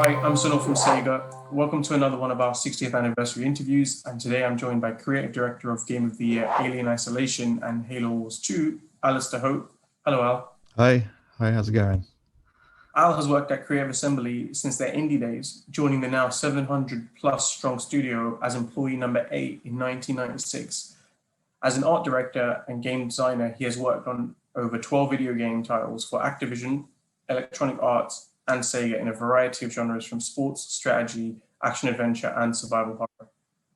Hi, I'm Sunil from Sega. Welcome to another one of our 60th anniversary interviews. And today I'm joined by Creative Director of Game of the Year, Alien Isolation and Halo Wars 2, Alistair Hope. Hello, Al. Hi, how's it going? Al has worked at Creative Assembly since their indie days, joining the now 700 plus strong studio as employee number 8 in 1996. As an art director and game designer, he has worked on over 12 video game titles for Activision, Electronic Arts, and Sega in a variety of genres from sports, strategy, action adventure, and survival horror.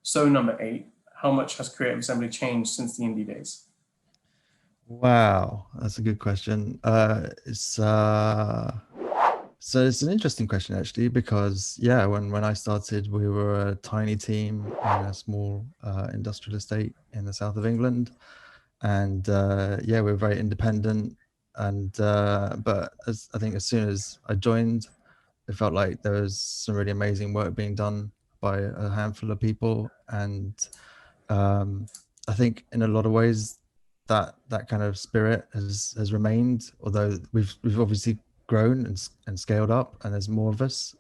So, number 8, how much has Creative Assembly changed since the indie days? Wow, that's a good question. So it's an interesting question actually, because yeah, when I started, we were a tiny team in a small industrial estate in the south of England, and yeah, we were very independent. And but as I think as soon as I joined, it felt like there was some really amazing work being done by a handful of people, and um, I think in a lot of ways that kind of spirit has remained, although we've obviously grown and scaled up, and there's more of us.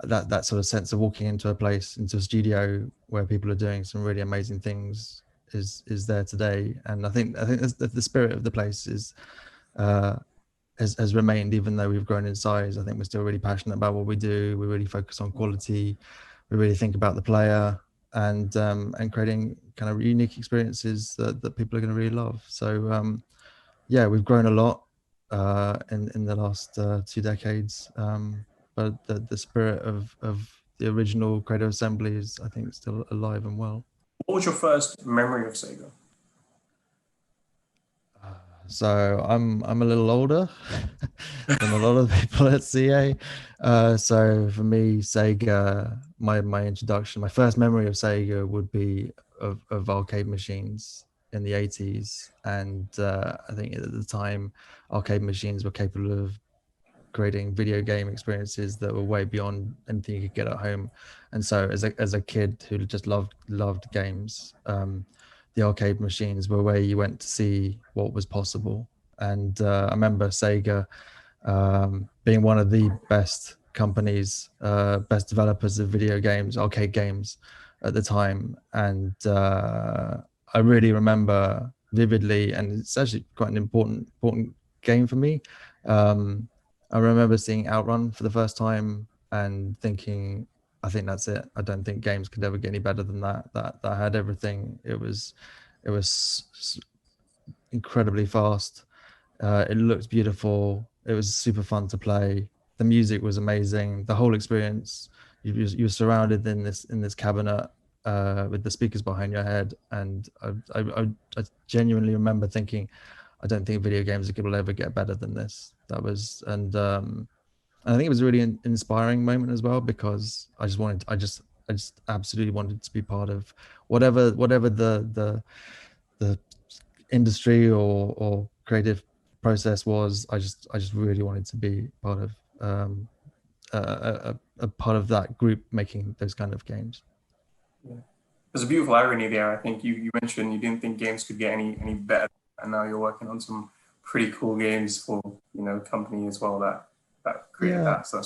That sort of sense of walking into a place, into a studio where people are doing some really amazing things is there today, and I think the spirit of the place is uh, has remained, even though we've grown in size. I think we're still really passionate about what we do. We really focus on quality. We really think about the player, and creating kind of unique experiences that people are going to really love. So yeah, we've grown a lot in the last 2 decades, but the spirit of the original Creative Assembly is, I think, still alive and well. What was your first memory of Sega? So I'm a little older than a lot of people at CA. So for me, Sega, my introduction, my first memory of Sega would be of arcade machines in the 80s. And I think at the time, arcade machines were capable of creating video game experiences that were way beyond anything you could get at home. And so as a kid who just loved games, the arcade machines were where you went to see what was possible. And I remember Sega being one of the best companies, best developers of video games, arcade games at the time. And I really remember vividly, and it's actually quite an important game for me. I remember seeing Outrun for the first time and thinking, I think that's it. I don't think games could ever get any better than that. That had everything. It was incredibly fast. It looked beautiful. It was super fun to play. The music was amazing. The whole experience. You're surrounded in this cabinet with the speakers behind your head, and I genuinely remember thinking, I don't think video games will ever get better than this. That was, and I think it was a really inspiring moment as well, because I just absolutely wanted to be part of whatever the industry or creative process was. I just really wanted to be part of a part of that group making those kind of games. Yeah. There's a beautiful irony there. I think you mentioned you didn't think games could get any better, and now you're working on some pretty cool games for company as well that created Yeah, that. So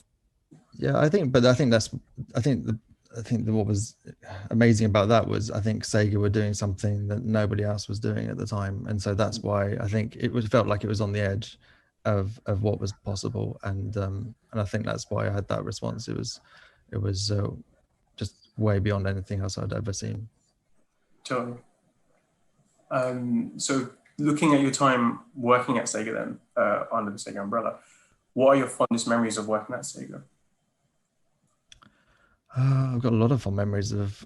yeah, I think what was amazing about that was, I think Sega were doing something that nobody else was doing at the time, and so that's why I think felt like it was on the edge of what was possible, and I think that's why I had that response. It was just way beyond anything else I'd ever seen. totally. So looking at your time working at Sega then, under the Sega umbrella, what are your fondest memories of working at Sega? I've got a lot of fond memories of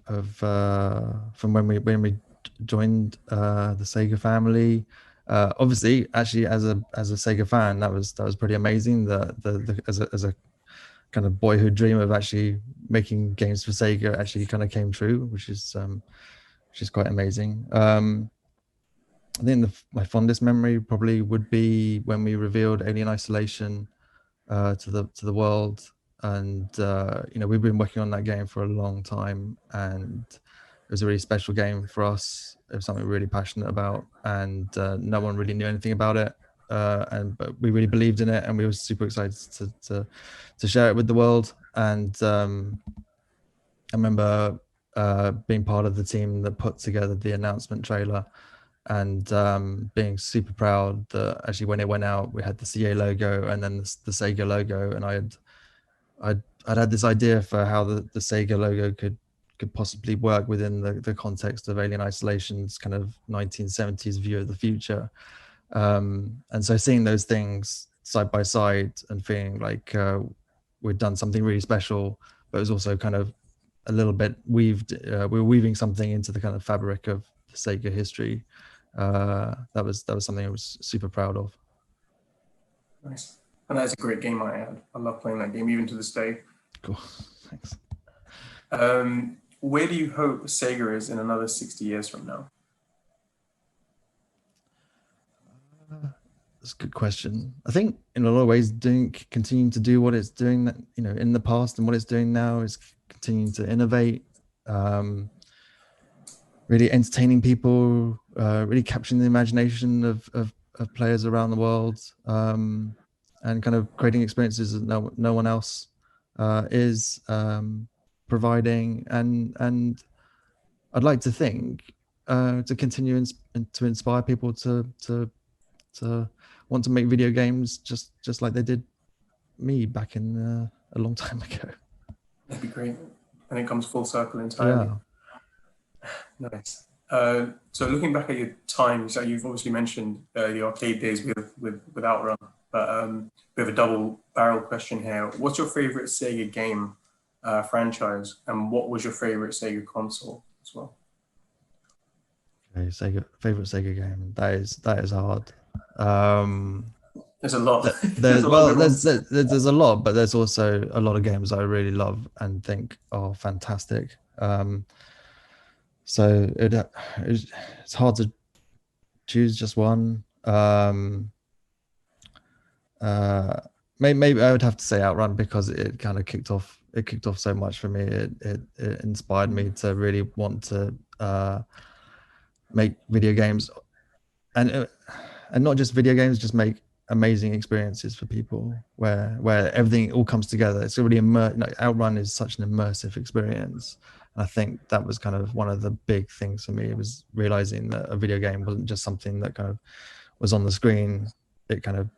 from when we joined the Sega family. Obviously, actually, as a Sega fan, that was pretty amazing. As a kind of boyhood dream of actually making games for Sega actually kind of came true, which is quite amazing. I think my fondest memory probably would be when we revealed Alien Isolation to the world. And we've been working on that game for a long time, and it was a really special game for us. It was something we're really passionate about, and no one really knew anything about it. But we really believed in it, and we were super excited to share it with the world. and I remember being part of the team that put together the announcement trailer, and being super proud that actually when it went out, we had the CA logo and then the Sega logo, and I'd had this idea for how the Sega logo could possibly work within the context of Alien Isolation's kind of 1970s view of the future. And so seeing those things side by side and feeling like we'd done something really special, but it was also kind of a little bit weaved, we were weaving something into the kind of fabric of the Sega history. That was something I was super proud of. Nice. And that's a great game I had. I love playing that game even to this day. Cool, thanks. Where do you hope Sega is in another 60 years from now? That's a good question. I think in a lot of ways continuing to do what it's doing that, you know, in the past, and what it's doing now is continuing to innovate, really entertaining people, really capturing the imagination of players around the world, and kind of creating experiences that no one else is providing, and I'd like to think to continue to inspire people to want to make video games just like they did me back in a long time ago. That'd be great, and it comes full circle entirely. Yeah. Nice. So looking back at your time, so you've obviously mentioned the arcade days with Outrun, but we have a double barrel question here. What's your favorite Sega game franchise, and what was your favorite Sega console as well? Okay, favorite Sega game. That is hard. There's a lot. There's a lot, but there's also a lot of games I really love and think are fantastic. So it's hard to choose just one. Maybe I would have to say Outrun, because it kind of kicked off so much for me. It inspired me to really want to make video games, and not just video games, just make amazing experiences for people where everything all comes together. It's really Outrun is such an immersive experience. And I think that was kind of one of the big things for me. It was realizing that a video game wasn't just something that kind of was on the screen. It kind of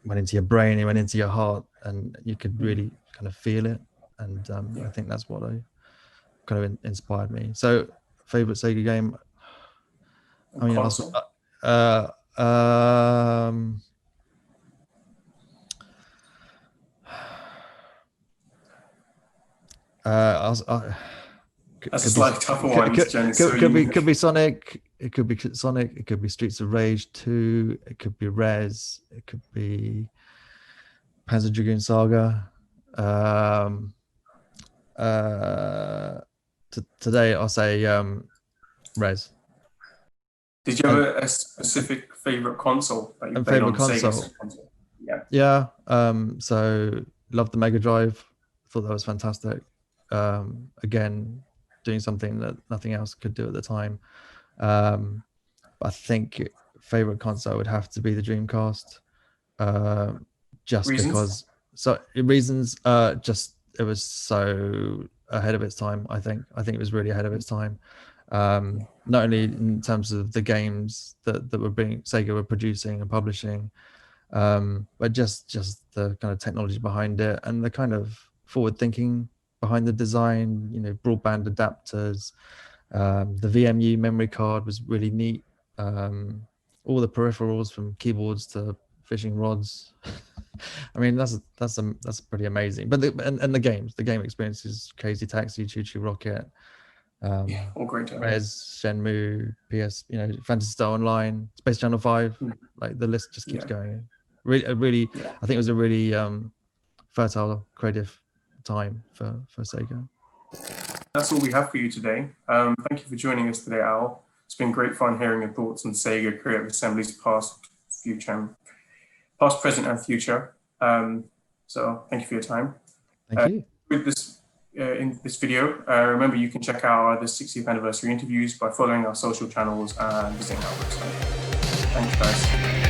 went into your brain, it went into your heart, and you could really kind of feel it. And I think that's what kind of inspired me. So, favorite Sega game? I mean, that's a slightly tougher one. Could be Sonic. It could be Sonic. It could be Streets of Rage 2. It could be Rez. It could be Panzer Dragoon Saga. Today I'll say Rez. Did you have a specific favorite console that you played on? Console? Yeah. So loved the Mega Drive. Thought that was fantastic. Again, doing something that nothing else could do at the time. I think favorite console would have to be the Dreamcast. Just reasons? Just it was so ahead of its time. I think it was really ahead of its time. Not only in terms of the games that Sega were producing and publishing, but just the kind of technology behind it, and the kind of forward thinking behind the design. You know, broadband adapters, the VMU memory card was really neat. All the peripherals from keyboards to fishing rods. I mean, that's pretty amazing. But the game experiences, Crazy Taxi, Choo Choo Rocket, all great times. Rez, Shenmue, PS, Phantasy Star Online, Space Channel 5. Like the list just keeps going. Really, I think it was a really fertile, creative time for Sega. That's all we have for you today. Thank you for joining us today, Al. It's been great fun hearing your thoughts on Sega Creative Assembly's past, present, and future. So thank you for your time. Thank you. With this, in this video, remember you can check out our other 60th anniversary interviews by following our social channels and visiting our website. Thanks, guys.